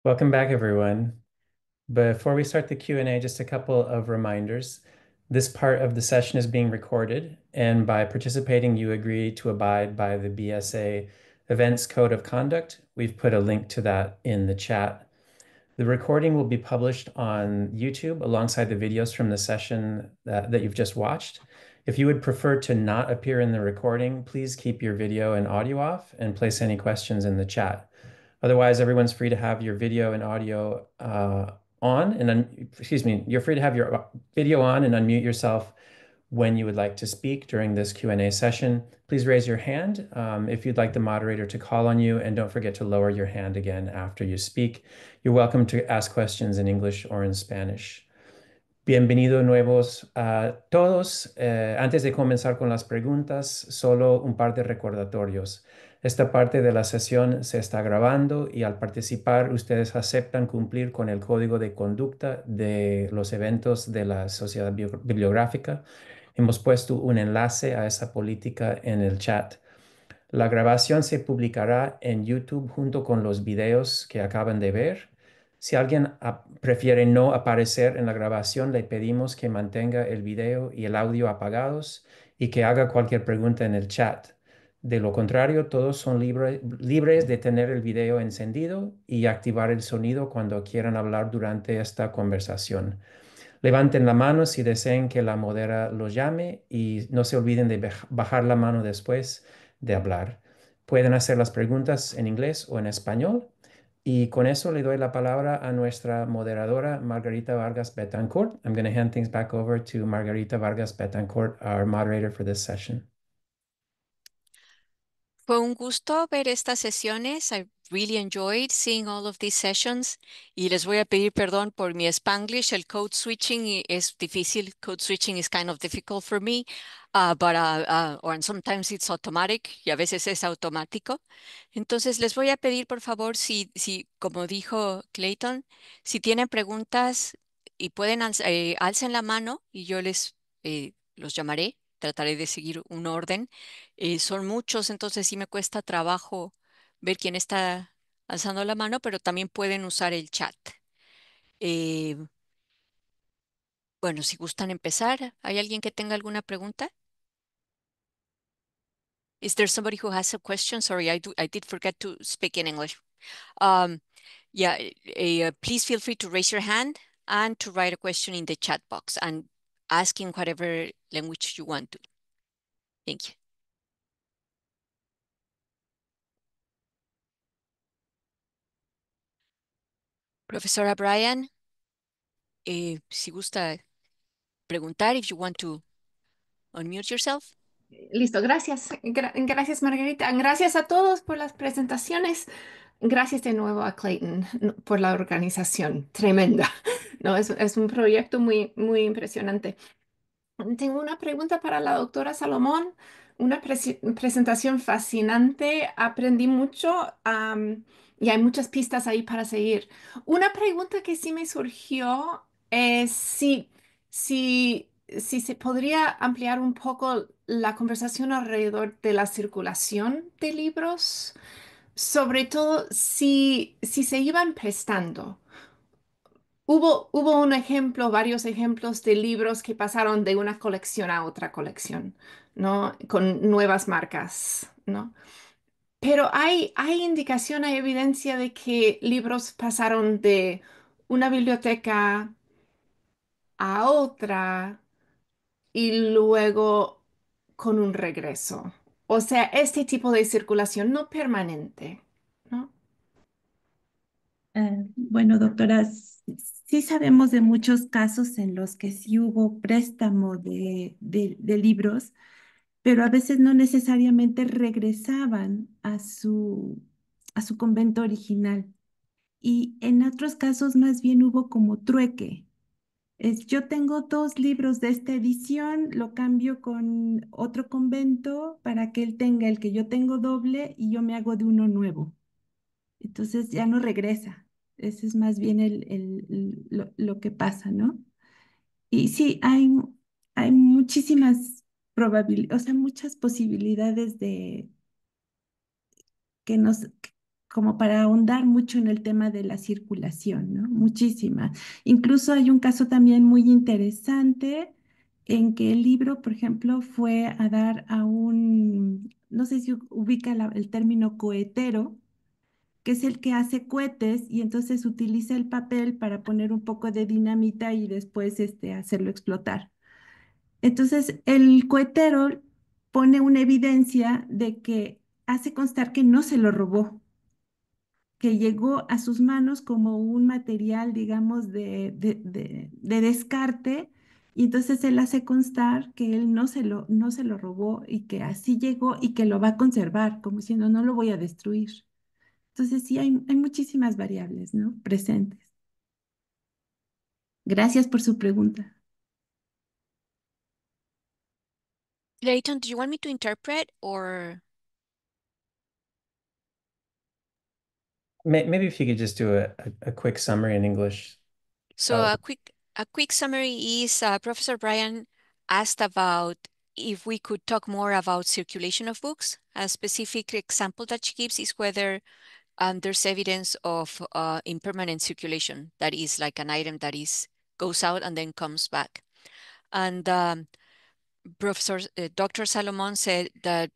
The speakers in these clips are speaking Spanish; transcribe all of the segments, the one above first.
Welcome back, everyone. Before we start the Q&A, just a couple of reminders. This part of the session is being recorded, and by participating, you agree to abide by the BSA Events Code of Conduct. We've put a link to that in the chat. The recording will be published on YouTube alongside the videos from the session that you've just watched. If you would prefer to not appear in the recording, please keep your video and audio off and place any questions in the chat. Otherwise, everyone's free to have your video and audio on and you're free to have your video on and unmute yourself when you would like to speak during this Q&A session. Please raise your hand if you'd like the moderator to call on you, and don't forget to lower your hand again after you speak. You're welcome to ask questions in English or in Spanish. Bienvenidos nuevos a todos. Antes de comenzar con las preguntas, solo un par de recordatorios. Esta parte de la sesión se está grabando y al participar ustedes aceptan cumplir con el código de conducta de los eventos de la Sociedad Bibliográfica. Hemos puesto un enlace a esa política en el chat. La grabación se publicará en YouTube junto con los videos que acaban de ver. Si alguien prefiere no aparecer en la grabación, le pedimos que mantenga el video y el audio apagados y que haga cualquier pregunta en el chat. De lo contrario, todos son libres de tener el video encendido y activar el sonido cuando quieran hablar durante esta conversación. Levanten la mano si desean que la modera los llame y no se olviden de bajar la mano después de hablar. Pueden hacer las preguntas en inglés o en español. Y con eso le doy la palabra a nuestra moderadora, Margarita Vargas Betancourt. I'm going to hand things back over to Margarita Vargas Betancourt, our moderator for this session. Fue un gusto ver estas sesiones. I really enjoyed seeing all of these sessions. Y les voy a pedir perdón por mi Spanglish. El code switching es difícil. Code switching is kind of difficult for me. Or sometimes it's automatic y a veces es automático. Entonces les voy a pedir por favor, como dijo Clayton, si tienen preguntas y pueden, alcen la mano y yo los llamaré. Trataré de seguir un orden. Son muchos, entonces sí me cuesta trabajo ver quién está alzando la mano, pero también pueden usar el chat. Eh, bueno, si gustan empezar, ¿hay alguien que tenga alguna pregunta? Is there somebody who has a question? Sorry, I did forget to speak in English. Um, yeah, please feel free to raise your hand and to write a question in the chat box and ask in whatever language you want to. Thank you. Profesora Brian, si gusta preguntar, if you want to unmute yourself. Listo, gracias. Gracias, Margarita. Gracias a todos por las presentaciones. Gracias de nuevo a Clayton por la organización. Tremenda. No, es un proyecto muy impresionante. Tengo una pregunta para la doctora Salomón. Una presentación fascinante. Aprendí mucho, y hay muchas pistas ahí para seguir. Una pregunta que sí me surgió es si se podría ampliar un poco la conversación alrededor de la circulación de libros, sobre todo si se iban prestando. Hubo un ejemplo, varios ejemplos de libros que pasaron de una colección a otra colección, ¿no? Con nuevas marcas, ¿no? Pero hay indicación, hay evidencia de que libros pasaron de una biblioteca a otra y luego con un regreso. O sea, este tipo de circulación no permanente, ¿no? Bueno, doctora, sí sabemos de muchos casos en los que sí hubo préstamo de libros, pero a veces no necesariamente regresaban a su convento original. Y en otros casos más bien hubo como trueque. Yo tengo dos libros de esta edición, lo cambio con otro convento para que él tenga el que yo tengo doble y yo me hago de uno nuevo. Entonces ya no regresa. Ese es más bien lo que pasa, ¿no? Y sí, hay muchísimas probabilidades, o sea, muchas posibilidades de que nos, como para ahondar mucho en el tema de la circulación, ¿no? Muchísimas. Incluso hay un caso también muy interesante en que el libro, por ejemplo, fue a dar a un, no sé si ubica el término cohetero, que es el que hace cohetes y entonces utiliza el papel para poner un poco de dinamita y después hacerlo explotar. Entonces, el cohetero pone una evidencia de que hace constar que no se lo robó, que llegó a sus manos como un material, digamos, de descarte, y entonces él hace constar que él no se lo robó y que así llegó y que lo va a conservar, como diciendo, no lo voy a destruir. Entonces sí, hay muchísimas variables, ¿no? Presentes. Gracias por su pregunta. Leighton, do you want me to interpret or? Maybe if you could just do a quick summary in English. So Oh, a quick summary is Professor Brian asked about if we could talk more about circulation of books. A specific example that she gives is whether there's evidence of impermanent circulation, that is like an item that goes out and then comes back. And Professor Dr. Salomon said that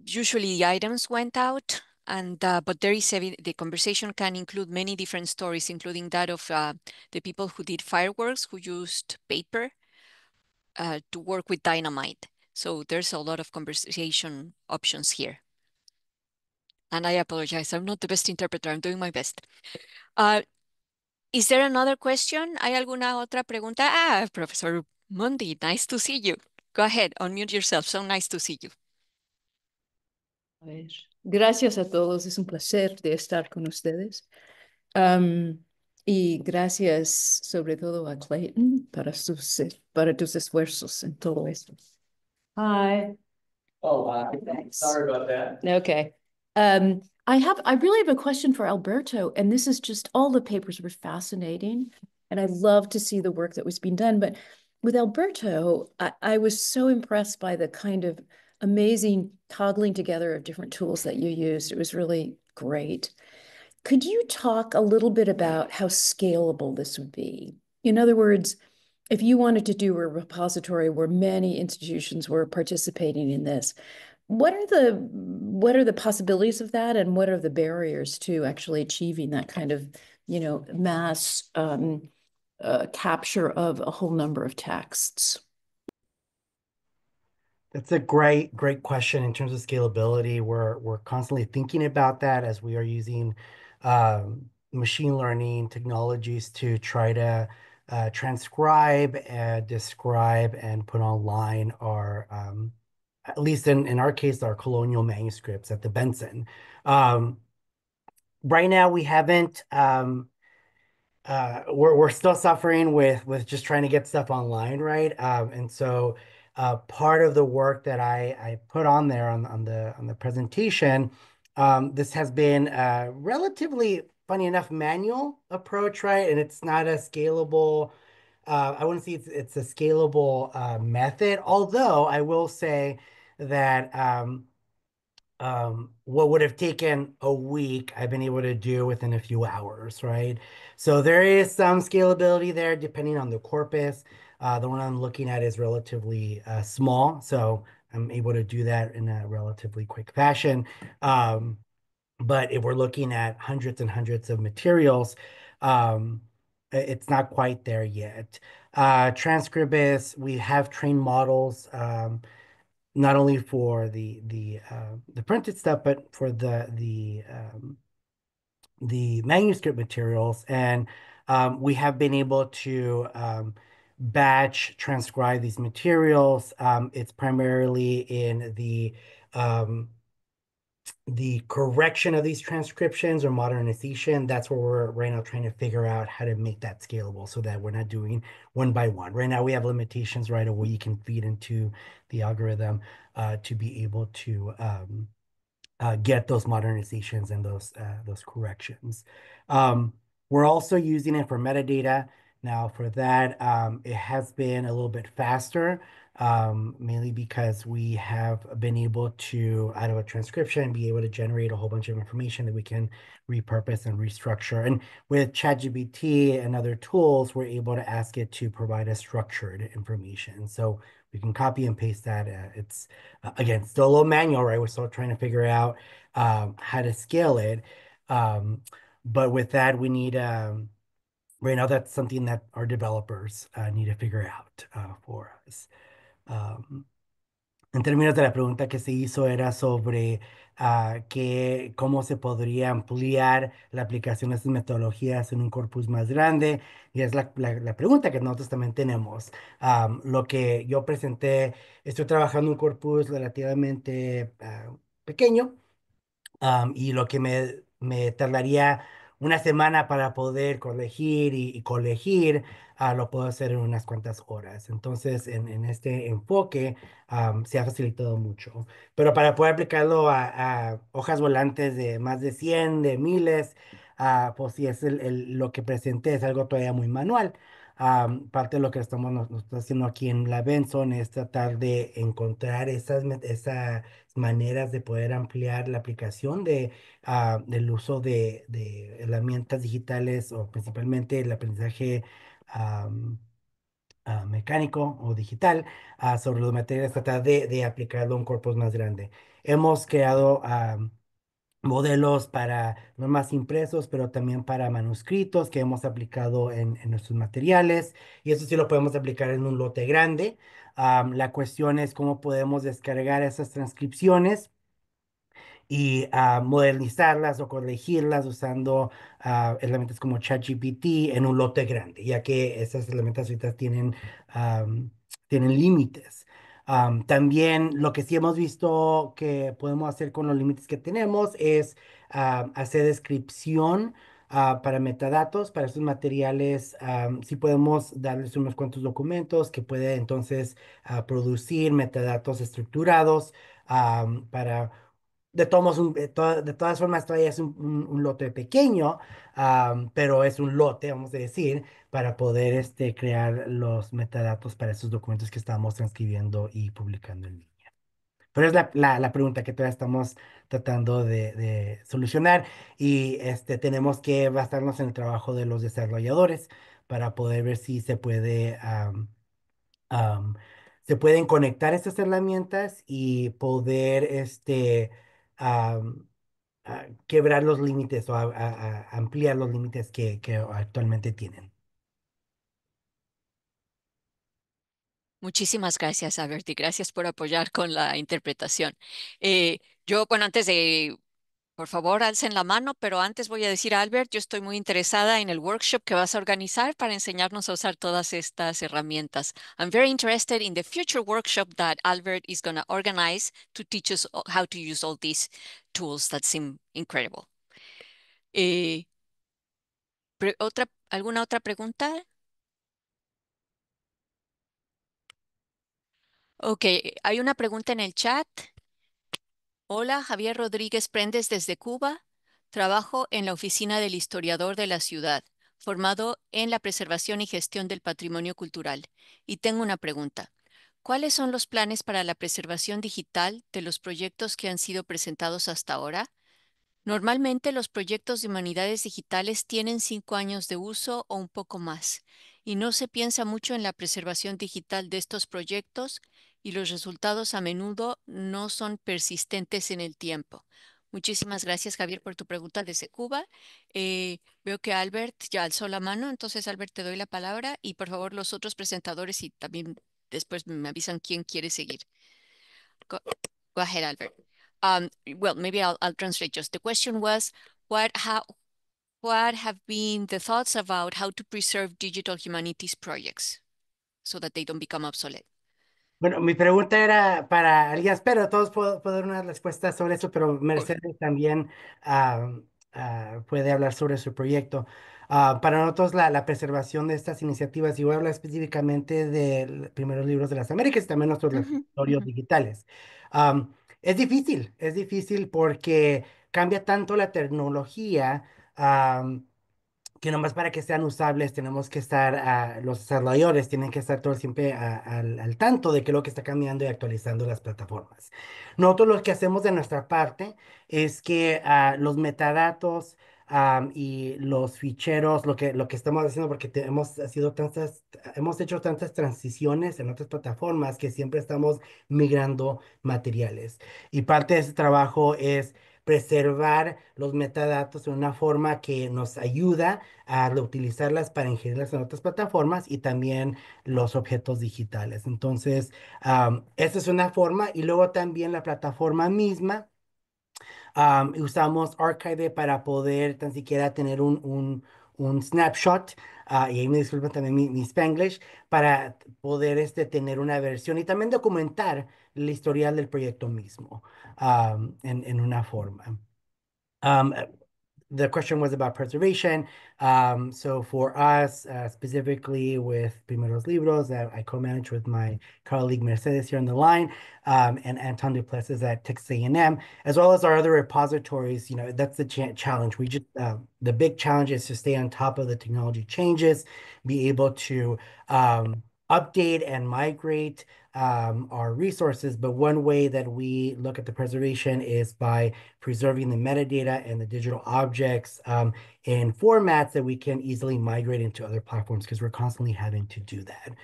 usually the items went out, and but the conversation can include many different stories, including that of the people who did fireworks, who used paper to work with dynamite. So there's a lot of conversation options here. And I apologize, I'm not the best interpreter, I'm doing my best. Is there another question? ¿Hay alguna otra pregunta? Ah, Professor Mundi, nice to see you. Go ahead, unmute yourself. So nice to see you. A ver, gracias a todos, es un placer de estar con ustedes. Am, y gracias sobre todo a Clayton para tus esfuerzos en todo esto. Hi. Oh, wow. Thanks. Sorry about that. Okay. I really have a question for Alberto, and this is just all the papers were fascinating, and I love to see the work that was being done. But with Alberto, I was so impressed by the kind of amazing toggling together of different tools that you used. It was really great. Could you talk a little bit about how scalable this would be? In other words, if you wanted to do a repository where many institutions were participating in this, what are the possibilities of that, and what are the barriers to actually achieving that kind of, mass capture of a whole number of texts? That's a great question in terms of scalability. We're constantly thinking about that as we are using machine learning technologies to try to transcribe and describe and put online our at least in our case, our colonial manuscripts at the Benson. Right now, we haven't. We're still suffering with just trying to get stuff online, right? And so part of the work that I put on there on the presentation, this has been a relatively, funny enough, manual approach, right? And it's not a scalable. I wouldn't say it's a scalable method, although I will say that what would have taken a week, I've been able to do within a few hours, right? So there is some scalability there depending on the corpus. The one I'm looking at is relatively small, so I'm able to do that in a relatively quick fashion. But if we're looking at hundreds and hundreds of materials, it's not quite there yet. Transcribus, we have trained models, not only for the printed stuff, but for the manuscript materials, and we have been able to batch transcribe these materials. It's primarily in the correction of these transcriptions or modernization. That's where we're right now trying to figure out how to make that scalable so that we're not doing one by one. Right now we have limitations, right, of what you can feed into the algorithm to be able to get those modernizations and those corrections. We're also using it for metadata. Now for that, it has been a little bit faster mainly because we have been able to, out of a transcription, be able to generate a whole bunch of information that we can repurpose and restructure. And with ChatGPT and other tools, we're able to ask it to provide us structured information. So we can copy and paste that. It's, again, still a little manual, right? We're still trying to figure out how to scale it. But with that, we need, right now, that's something that our developers need to figure out for us. Um, en términos de la pregunta que se hizo era sobre cómo se podría ampliar la aplicación de estas metodologías en un corpus más grande. Y es la pregunta que nosotros también tenemos. Lo que yo presenté, estoy trabajando en un corpus relativamente pequeño. Y lo que me tardaría una semana para poder corregir y colegir, lo puedo hacer en unas cuantas horas. Entonces, en este enfoque, se ha facilitado mucho. Pero para poder aplicarlo a hojas volantes de más de 100, de miles, pues sí, es lo que presenté es algo todavía muy manual. Parte de lo que nos está haciendo aquí en la Benson es tratar de encontrar esas maneras de poder ampliar la aplicación del uso de herramientas digitales o principalmente el aprendizaje am, mecánico o digital sobre los materiales, tratar de aplicarlo a un corpus más grande. Hemos creado modelos para no más impresos, pero también para manuscritos que hemos aplicado en nuestros materiales, y eso sí lo podemos aplicar en un lote grande. La cuestión es cómo podemos descargar esas transcripciones y modernizarlas o corregirlas usando herramientas como ChatGPT en un lote grande, ya que esas herramientas ahorita tienen límites. También lo que sí hemos visto que podemos hacer con los límites que tenemos es hacer descripción para metadatos, para estos materiales. Sí podemos darles unos cuantos documentos que puede entonces producir metadatos estructurados para de todas formas, todavía es un lote pequeño, pero es un lote, vamos a decir, para poder crear los metadatos para esos documentos que estamos transcribiendo y publicando en línea. Pero es la pregunta que todavía estamos tratando de solucionar, y tenemos que basarnos en el trabajo de los desarrolladores para poder ver si am, se pueden conectar estas herramientas y poder am, quebrar los límites o ampliar los límites que actualmente tienen. Muchísimas gracias, Albert, y gracias por apoyar con la interpretación. Bueno, antes de, por favor, alcen la mano, pero antes voy a decir, Albert, yo estoy muy interesada en el workshop que vas a organizar para enseñarnos a usar todas estas herramientas. I'm very interested in the future workshop that Albert is going to organize to teach us how to use all these tools that seem incredible. Eh, ¿Alguna otra pregunta? Ok, hay una pregunta en el chat. Hola, Javier Rodríguez Prendes desde Cuba. Trabajo en la oficina del historiador de la ciudad, formado en la preservación y gestión del patrimonio cultural. Y tengo una pregunta. ¿Cuáles son los planes para la preservación digital de los proyectos que han sido presentados hasta ahora? Normalmente los proyectos de humanidades digitales tienen 5 años de uso o un poco más, y no se piensa mucho en la preservación digital de estos proyectos y los resultados a menudo no son persistentes en el tiempo. Muchísimas gracias, Javier, por tu pregunta desde Cuba. Veo que Albert ya alzó la mano, entonces Albert, te doy la palabra y por favor los otros presentadores y también después me avisan quién quiere seguir. Go, go ahead, Albert. Well, maybe I'll translate just. The question was, what have been the thoughts about how to preserve digital humanities projects so that they don't become obsolete? Bueno, mi pregunta era para Elías, pero todos puedo dar una respuesta sobre eso, pero Por- Mercedes también puede hablar sobre su proyecto. Para nosotros, la preservación de estas iniciativas, y voy a hablar específicamente de los primeros libros de las Américas y también nuestros Ujú, repositorios ujú. digitales. Es difícil porque cambia tanto la tecnología. que nomás para que sean usables tenemos que estar, los desarrolladores tienen que estar todo siempre al tanto de qué es lo que está cambiando y actualizando las plataformas. Nosotros lo que hacemos de nuestra parte es que los metadatos y los ficheros, lo que estamos haciendo, porque hemos hecho tantas transiciones en otras plataformas que siempre estamos migrando materiales. Y parte de ese trabajo es preservar los metadatos de una forma que nos ayuda a reutilizarlas para ingerirlas en otras plataformas y también los objetos digitales. Entonces, esta es una forma y luego también la plataforma misma. Usamos Archive para poder tan siquiera tener un snapshot, y ahí me disculpan también mi Spanglish, para poder tener una versión y también documentar el historial del proyecto mismo, en una forma. Um, uh, the question was about preservation. So for us, specifically with Primeros Libros, that I co-manage with my colleague Mercedes here on the line, and Anton Duplessis at Texas A&M, as well as our other repositories. That's the challenge. The big challenge is to stay on top of the technology changes, be able to update and migrate our resources. But one way that we look at the preservation is by preserving the metadata and the digital objects in formats that we can easily migrate into other platforms, because we're constantly having to do that.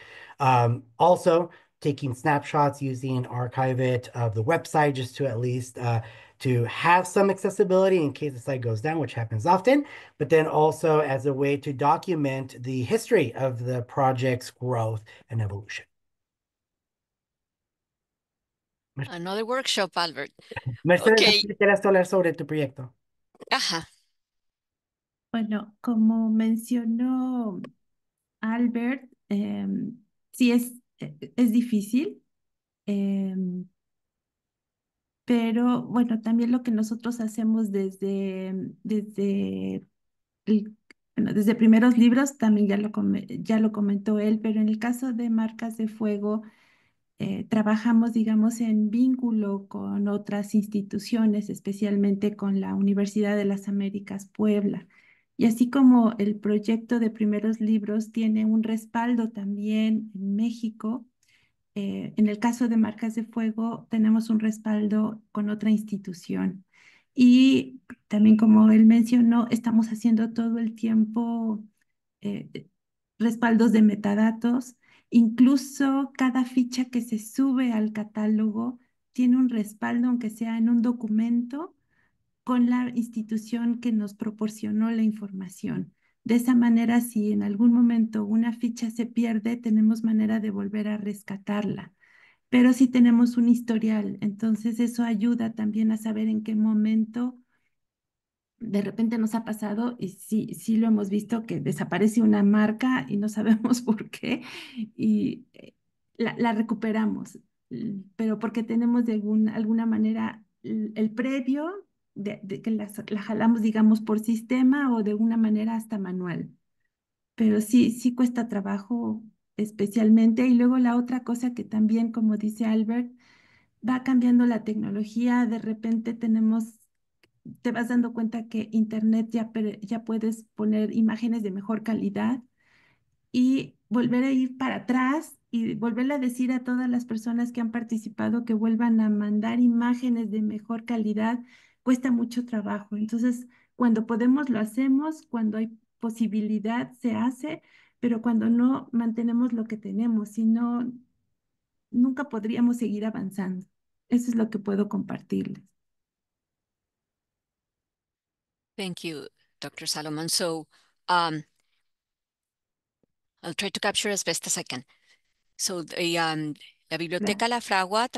Also, taking snapshots using Archive It of the website, just to at least to have some accessibility in case the site goes down, which happens often, but then also as a way to document the history of the project's growth and evolution. Another workshop, Albert. Mercedes, ¿no Okay. quieres hablar sobre tu proyecto? Ajá. Bueno, como mencionó Albert, sí es difícil, em, pero bueno, también lo que nosotros hacemos desde primeros libros, también ya lo comentó él, pero en el caso de Marcas de Fuego, trabajamos, digamos, en vínculo con otras instituciones, especialmente con la Universidad de las Américas Puebla. Y así como el proyecto de primeros libros tiene un respaldo también en México, en el caso de Marcas de Fuego tenemos un respaldo con otra institución. Y también, como él mencionó, estamos haciendo todo el tiempo eh, respaldos de metadatos. Incluso cada ficha que se sube al catálogo tiene un respaldo, aunque sea en un documento, con la institución que nos proporcionó la información. De esa manera, si en algún momento una ficha se pierde, tenemos manera de volver a rescatarla. Pero sí tenemos un historial, entonces eso ayuda también a saber en qué momento de repente nos ha pasado, y sí lo hemos visto, que desaparece una marca y no sabemos por qué, y la recuperamos, pero porque tenemos de alguna manera el previo de que la jalamos, digamos, por sistema o de una manera hasta manual. Pero sí cuesta trabajo especialmente. Y luego la otra cosa que también, como dice Albert, va cambiando la tecnología. De repente te vas dando cuenta que Internet ya puedes poner imágenes de mejor calidad, y volver a ir para atrás y volverle a decir a todas las personas que han participado que vuelvan a mandar imágenes de mejor calidad, cuesta mucho trabajo. Entonces, cuando podemos, lo hacemos; cuando hay posibilidad, se hace, pero cuando no, mantenemos lo que tenemos, si no, nunca podríamos seguir avanzando. Eso es lo que puedo compartirles. Thank you, Dr. Salomon. So, I'll try to capture as best as I can. So, la Biblioteca La Fragua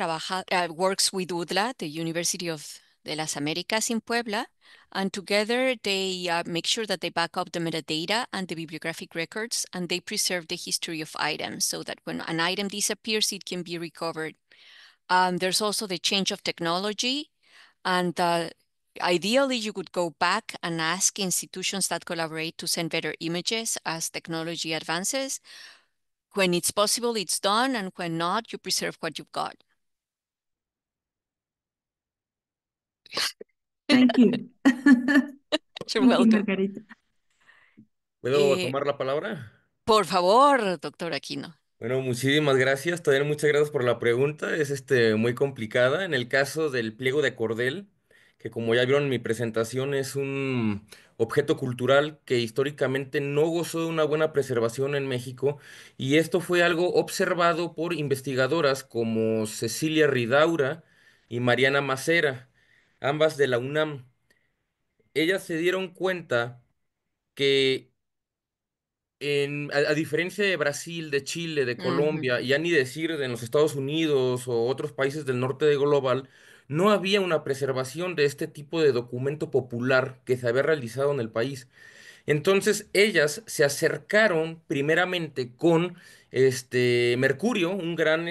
works with UDLA, the University of de las Américas in Puebla, and together they make sure that they back up the metadata and the bibliographic records, and they preserve the history of items so that when an item disappears, it can be recovered. There's also the change of technology, and ideally you could go back and ask institutions that collaborate to send better images as technology advances. When it's possible, it's done, and when not, you preserve what you've got. Thank you. You're Thank you, welcome. Margarita. ¿Puedo Eh, tomar la palabra? por favor, doctor Aquino. Bueno, muchísimas gracias. También muchas gracias por la pregunta. Es muy complicada. En el caso del pliego de cordel, que como ya vieron en mi presentación, es un objeto cultural que históricamente no gozó de una buena preservación en México, y esto fue algo observado por investigadoras como Cecilia Ridaura y Mariana Macera, ambas de la UNAM. Ellas se dieron cuenta que a diferencia de Brasil, de Chile, de Ujú. Colombia, y ya ni decir de los Estados Unidos o otros países del norte de global, no había una preservación de este tipo de documento popular que se había realizado en el país. Entonces ellas se acercaron primeramente con Mercurio, un gran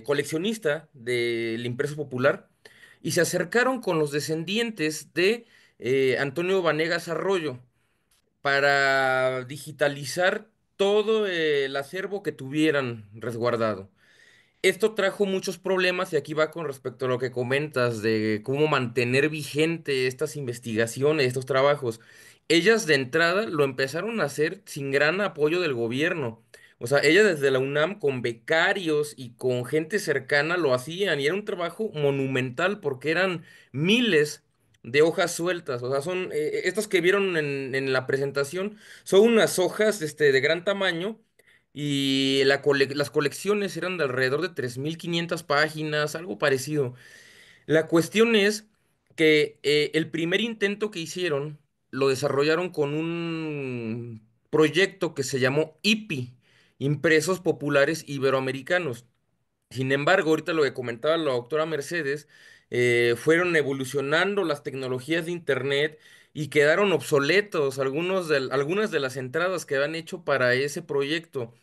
coleccionista del impreso popular, y se acercaron con los descendientes de Antonio Vanegas Arroyo para digitalizar todo el acervo que tuvieran resguardado. Esto trajo muchos problemas y aquí va con respecto a lo que comentas de cómo mantener vigente estas investigaciones, estos trabajos. Ellas de entrada lo empezaron a hacer sin gran apoyo del gobierno. O sea, ellas desde la UNAM con becarios y con gente cercana lo hacían y era un trabajo monumental porque eran miles de hojas sueltas. O sea, son estas que vieron en la presentación, son unas hojas de gran tamaño y las colecciones eran de alrededor de 3.500 páginas, algo parecido. La cuestión es que el primer intento que hicieron lo desarrollaron con un proyecto que se llamó IPI, Impresos Populares Iberoamericanos. Sin embargo, ahorita lo que comentaba la doctora Mercedes, fueron evolucionando las tecnologías de Internet y quedaron obsoletos algunas de las entradas que habían hecho para ese proyecto.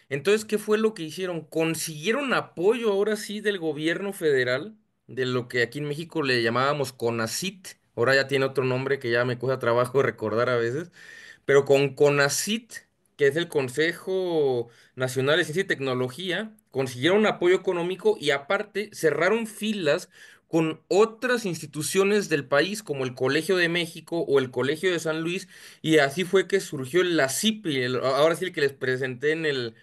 Entonces, ¿qué fue lo que hicieron? Consiguieron apoyo ahora sí del gobierno federal, de lo que aquí en México le llamábamos CONACYT, ahora ya tiene otro nombre que ya me cuesta trabajo recordar a veces, pero con CONACYT, que es el Consejo Nacional de Ciencia y Tecnología, consiguieron apoyo económico y aparte cerraron filas con otras instituciones del país, como el Colegio de México o el Colegio de San Luis, y así fue que surgió la CIPI, ahora sí el que les presenté en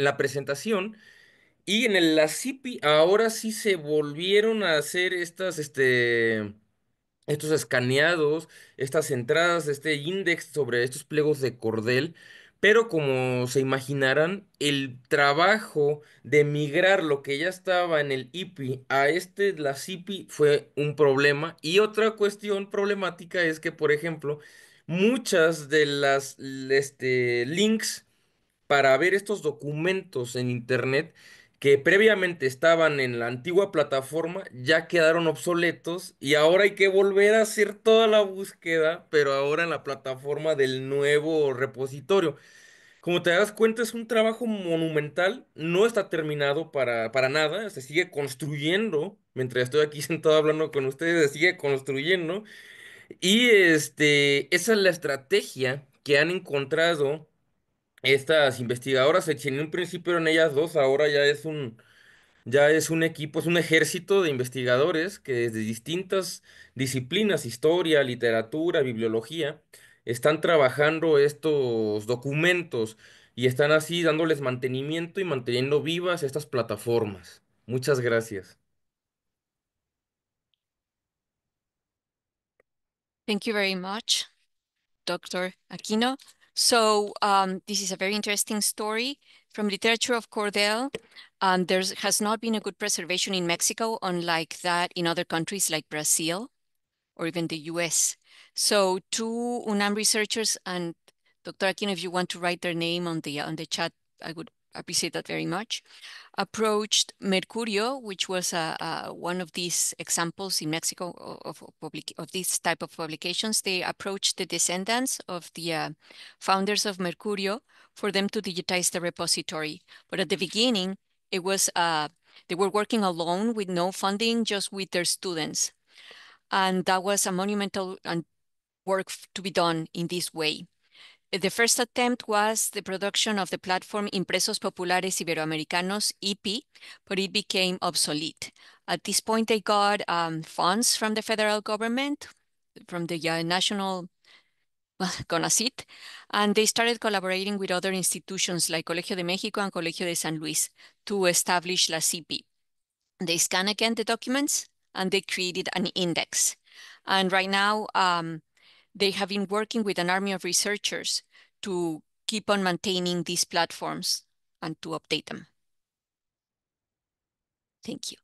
la presentación. Y la CIPI ahora sí se volvieron a hacer estos escaneados, estas entradas, este index sobre estos pliegos de cordel, pero como se imaginarán, el trabajo de migrar lo que ya estaba en el IPI a la CIPI fue un problema. Y otra cuestión problemática es que, por ejemplo, muchas de las links para ver estos documentos en internet que previamente estaban en la antigua plataforma ya quedaron obsoletos y ahora hay que volver a hacer toda la búsqueda, pero ahora en la plataforma del nuevo repositorio. Como te das cuenta, es un trabajo monumental, no está terminado para nada, se sigue construyendo, mientras estoy aquí sentado hablando con ustedes, se sigue construyendo. Y esa es la estrategia que han encontrado estas investigadoras. Si en un principio eran ellas dos, ahora ya es un equipo, es un ejército de investigadores que desde distintas disciplinas, historia, literatura, bibliología, están trabajando estos documentos y están así dándoles mantenimiento y manteniendo vivas estas plataformas. Muchas gracias. Thank you very much, Dr. Aquino. So this is a very interesting story from literature of Cordell. There has not been a good preservation in Mexico, unlike that in other countries like Brazil or even the US. So two UNAM researchers, and Dr. Aquino, if you want to write their name on the chat, I would appreciate that very much, approached Mercurio, which was one of these examples in Mexico of this type of publications. They approached the descendants of the founders of Mercurio for them to digitize the repository. But at the beginning, it was they were working alone with no funding, just with their students. And that was a monumental work to be done in this way. The first attempt was the production of the platform Impresos Populares Iberoamericanos, IPI, but it became obsolete. At this point, they got funds from the federal government, from the National well, CONACYT, and they started collaborating with other institutions like Colegio de México and Colegio de San Luis to establish La CP. They scan again the documents and they created an index. And right now, they have been working with an army of researchers to keep on maintaining these platforms and to update them. Thank you.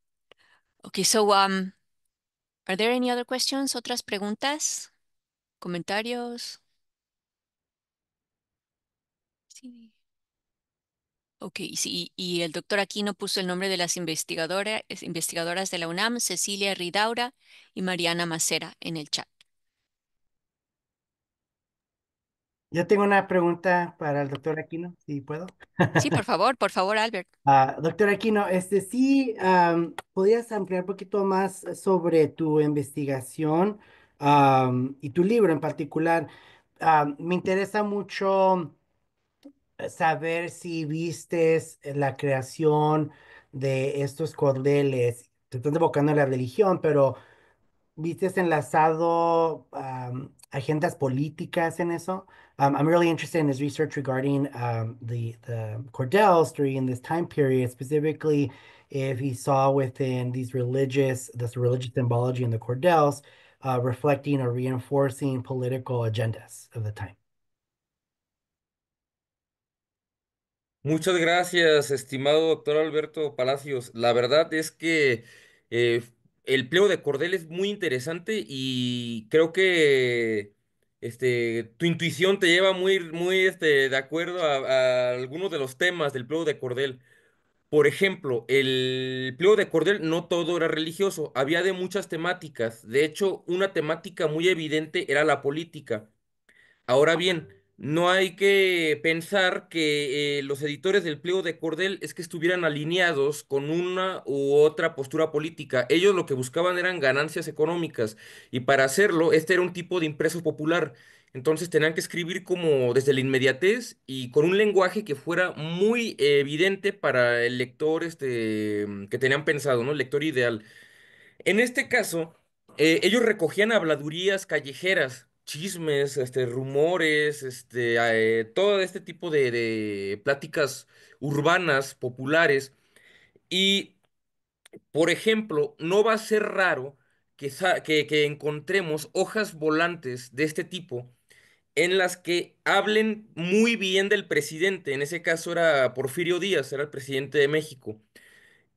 Okay, so are there any other questions? ¿Otras preguntas? ¿Comentarios? Sí. Ok, sí, y el doctor Aquino puso el nombre de las investigadoras de la UNAM, Cecilia Ridaura y Mariana Macera, en el chat. Yo tengo una pregunta para el doctor Aquino, si puedo. Sí, por favor, Albert. Doctor Aquino, sí, ¿podrías ampliar un poquito más sobre tu investigación y tu libro en particular? Me interesa mucho saber si vistes la creación de estos cordeles, tratando evocando la religión, pero ¿vistes enlazado agendas políticas en eso? I'm really interested in his research regarding the Cordels during this time period, specifically if he saw within this religious symbology in the Cordels, reflecting or reinforcing political agendas of the time. Muchas gracias, estimado doctor Alberto Palacios. La verdad es que eh, el pliego de cordel es muy interesante y creo que tu intuición te lleva muy de acuerdo a algunos de los temas del pliego de cordel. Por ejemplo, el pliego de cordel no todo era religioso, había de muchas temáticas. De hecho, una temática muy evidente era la política. Ahora bien, no hay que pensar que los editores del pliego de cordel es que estuvieran alineados con una u otra postura política. Ellos lo que buscaban eran ganancias económicas y para hacerlo, este era un tipo de impreso popular. Entonces tenían que escribir como desde la inmediatez y con un lenguaje que fuera muy evidente para el lector que tenían pensado, ¿no? El lector ideal. En este caso, ellos recogían habladurías callejeras, chismes, rumores, todo este tipo de pláticas urbanas, populares. Y, por ejemplo, no va a ser raro que encontremos hojas volantes de este tipo en las que hablen muy bien del presidente. En ese caso era Porfirio Díaz, era el presidente de México.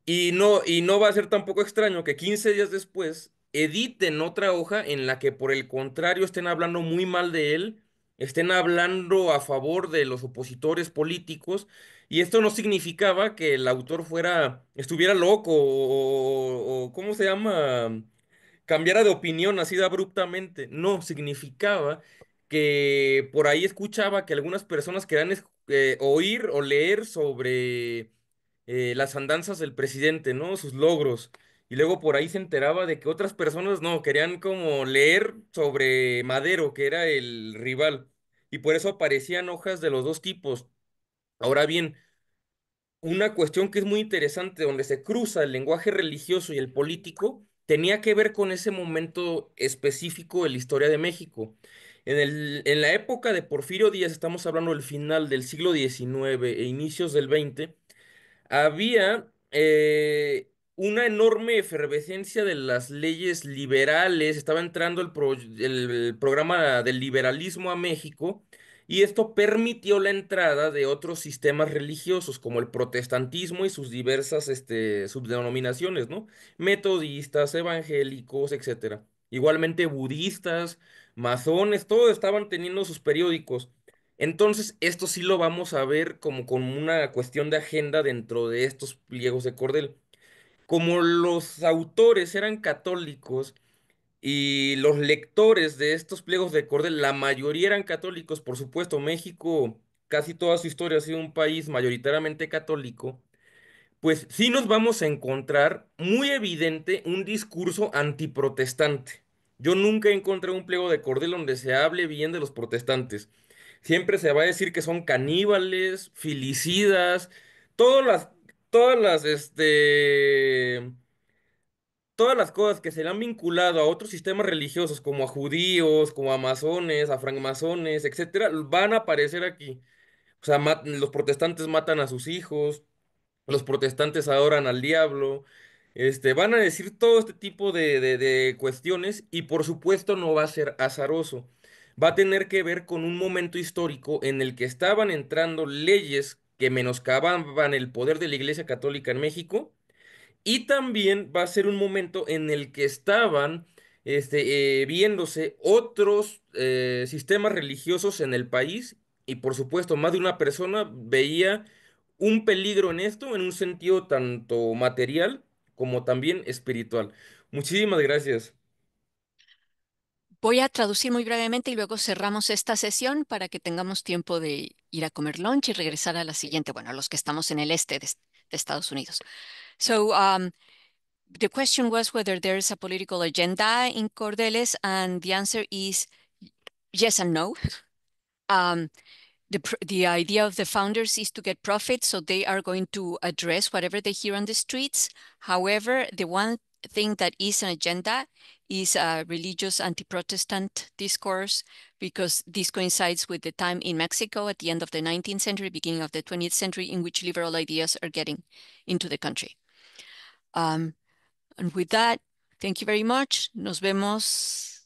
Y no va a ser tampoco extraño que 15 días después editen otra hoja en la que por el contrario estén hablando muy mal de él, estén hablando a favor de los opositores políticos, y esto no significaba que el autor estuviera loco o ¿cómo se llama? Cambiara de opinión así de abruptamente. No, significaba que por ahí escuchaba que algunas personas querían oír o leer sobre las andanzas del presidente, ¿no? Sus logros. Y luego por ahí se enteraba de que otras personas no, querían como leer sobre Madero, que era el rival. Y por eso aparecían hojas de los dos tipos. Ahora bien, una cuestión que es muy interesante, donde se cruza el lenguaje religioso y el político, tenía que ver con ese momento específico de la historia de México. En la época de Porfirio Díaz, estamos hablando del final del siglo XIX e inicios del XX, había una enorme efervescencia de las leyes liberales, estaba entrando el programa del liberalismo a México y esto permitió la entrada de otros sistemas religiosos como el protestantismo y sus diversas subdenominaciones, ¿no? Metodistas, evangélicos, etcétera. Igualmente budistas, masones, todos estaban teniendo sus periódicos. Entonces, esto sí lo vamos a ver como con una cuestión de agenda dentro de estos pliegos de cordel. Como los autores eran católicos y los lectores de estos pliegos de cordel, la mayoría eran católicos, por supuesto, México, casi toda su historia ha sido un país mayoritariamente católico, pues sí nos vamos a encontrar muy evidente un discurso antiprotestante. Yo nunca encontré un pliego de cordel donde se hable bien de los protestantes. Siempre se va a decir que son caníbales, filicidas, todas las, todas las, todas las cosas que se le han vinculado a otros sistemas religiosos, como a judíos, como a masones, a francmasones, etcétera, van a aparecer aquí. O sea, los protestantes matan a sus hijos, los protestantes adoran al diablo, van a decir todo este tipo de cuestiones y por supuesto no va a ser azaroso. Va a tener que ver con un momento histórico en el que estaban entrando leyes que menoscababan el poder de la Iglesia Católica en México y también va a ser un momento en el que estaban viéndose otros sistemas religiosos en el país y por supuesto más de una persona veía un peligro en esto en un sentido tanto material como también espiritual. Muchísimas gracias. Voy a traducir muy brevemente y luego cerramos esta sesión para que tengamos tiempo de ir a comer lunch y regresar a la siguiente, bueno, a los que estamos en el este de Estados Unidos. So, the question was whether there is a political agenda in Cordeles, and the answer is yes and no. The idea of the founders is to get profit, so they are going to address whatever they hear on the streets. However, the one thing that is an agenda is a religious anti-Protestant discourse, because this coincides with the time in Mexico at the end of the 19th century, beginning of the 20th century, in which liberal ideas are getting into the country. And with that, thank you very much. Nos vemos.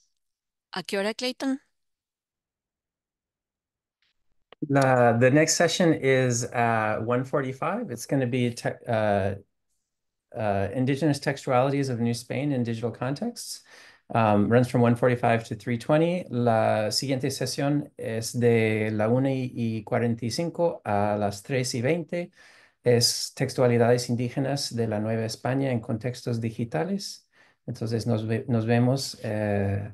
¿A qué hora, Clayton? The next session is 1:45. It's going to be Indigenous Textualities of New Spain in Digital Contexts. Runs from 1:45 to 3:20. La siguiente sesión es de la 1:45 a las 3:20. Es Textualidades Indígenas de la Nueva España en Contextos Digitales. Entonces nos vemos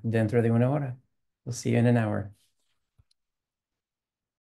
dentro de una hora. We'll see you in an hour.